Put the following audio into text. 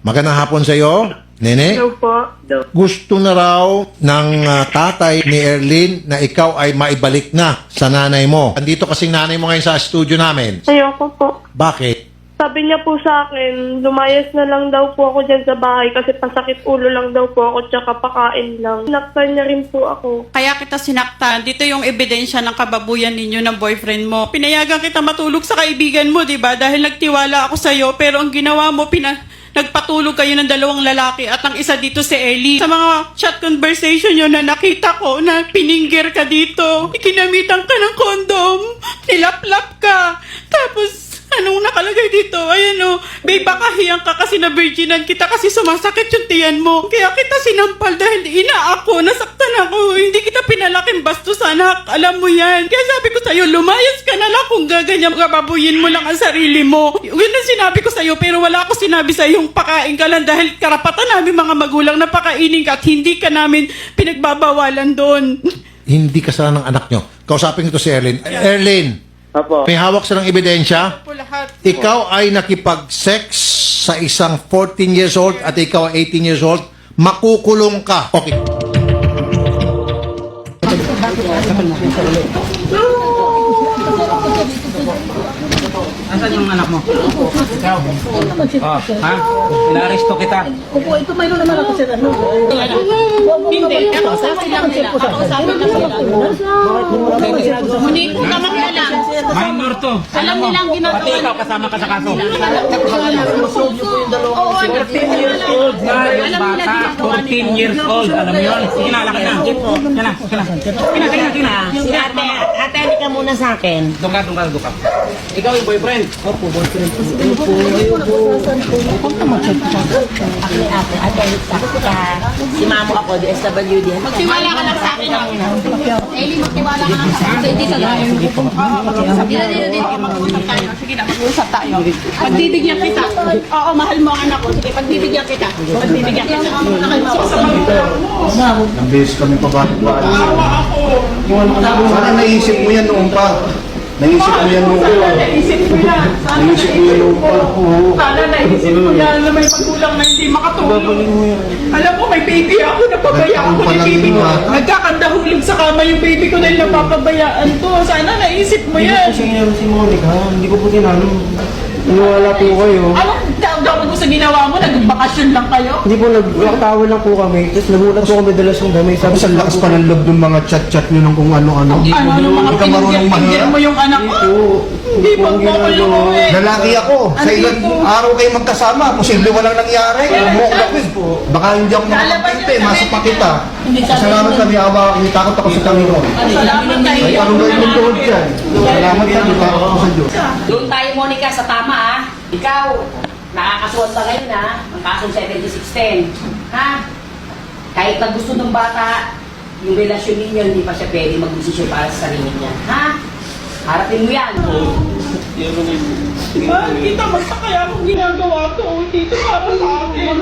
Magandang hapon sa iyo, Nene. Hello po. Gusto na raw ng tatay ni Erlyn na ikaw ay maibalik na sa nanay mo. Andito kasing nanay mo ngayon sa studio namin. Ayoko po. Bakit? Sabi niya po sa akin, lumayas na lang daw po ako dyan sa bahay kasi pasakit ulo lang daw po ako tsaka pakain lang. Sinaktan niya rin po ako. Kaya kita sinaktan. Dito yung ebidensya ng kababuyan ninyo ng boyfriend mo. Pinayagan kita matulog sa kaibigan mo, di ba? Dahil nagtiwala ako sa'yo, pero ang ginawa mo, nagpatulog kayo ng dalawang lalaki at ang isa dito si Ellie. Sa mga chat conversation nyo na nakita ko na piningger ka dito, ikinamitan ka ng kondom, nilaplap ka, tapos anong nakalagay dito? Ayan o, babe, baka hiyang ka kasi na virginan kita kasi sumasakit yung tiyan mo. Kaya kita sinampal dahil ina ako, nasaktan ako. Hindi kita pinalaking bastos, anak. Alam mo yan. Kaya sabi ko sa'yo, lumayas ka na lang kung gaganyan bababuyin mo lang ang sarili mo. Yun ang sinabi ko sa'yo, pero wala ako sinabi sa'yo yung pakain ka lang dahil karapatan namin mga magulang na pakainin ka at hindi ka namin pinagbabawalan doon. Hindi kasalanan ng anak nyo. Kausapin ko si Erlyn. Erlyn, Apo. may hawak silang ebidensya. Po lahat. Ikaw ay nakipag-sex sa isang 14 years old at ikaw ay 18 years old. Makukulong ka. Okay. Nasaan yung anak mo? Ikaw? Oh, ha? Inaresto kita. Opo, ito mayroon naman ako sa ano. Hindi, kakausapin lang nila. Kakausapin lang nila. Hindi ko ka makialam. Minor to. Alam nilang ginagawa Pati ikaw kasama ka sa kaso. 14 years Alam old na yung nila bata. ginagawa 14 years old. Alam mo yun? Sige na, lakad na. Sige na. Si ate, halika muna sa akin. Doon ka. Ikaw yung boyfriend. Opo, boyfriend po. Opo, huwag ka mag-check ka. Ate, si mamo ako, DSWD. Magtiwala ka lang sa akin. Eli, magtiwala ka lang sa akin. Hindi sa gaya. Dito. Mag-usap tayo. Sige na, mag-usap tayo. Pagbibigyan kita. Oo, mahal mo ang anak ko. Sige, pagbibigyan kita. Pagbibigyan kita. Ang beses kami pabalik-balik. Sana naisip mo yan noon pa. Naisip mo yan noon pa. Naisip ko yan. Naisip mo yan noon pa. Sana naisip ko yan na may pagkulang na hindi makatulog. Alam mo, may baby ako. Napabaya ako ng baby ko. Nagkakandahulog sa kama yung baby ko dahil napapabayaan to. Sana naisip mo yan. Kasi si Monica, hindi ko po tinanong. Wala po kayo. Anong gawin mo sa ginawa mo? Nagbakasyon lang kayo? Hindi po, nagkatawa lang po kami. Tapos nagulat po kami dalas yung dami. Tapos ang lakas pa ng loob ng mga chat-chat nyo ng kung ano-ano. Ano mga Hindi ka marunong pinigyan mo yung anak ko? Hindi mo ko kaluwi. Lalaki ako. Sa ilang araw kayo magkasama. Posible walang nangyari. Baka hindi ako makapagpinte. Masa pa kita. Salamat kami, awa. May takot ako sa Panginoon. Salamat kayo. Ay, parang gawin mong tuhod dyan. Salamat kami, takot ako sa Diyos. Doon tayo, Monica, sa tama, ha? Ikaw, nakakasuhan ba ngayon, ha? Ang kasong 7610. Ha? Kahit na gusto ng bata, yung relasyon ninyo, hindi pa siya pwede mag-desisyon para sa sarili niya. Ha? Harapin mo yan. Kita magpakaya kung ginagawa ko. Dito para sa akin.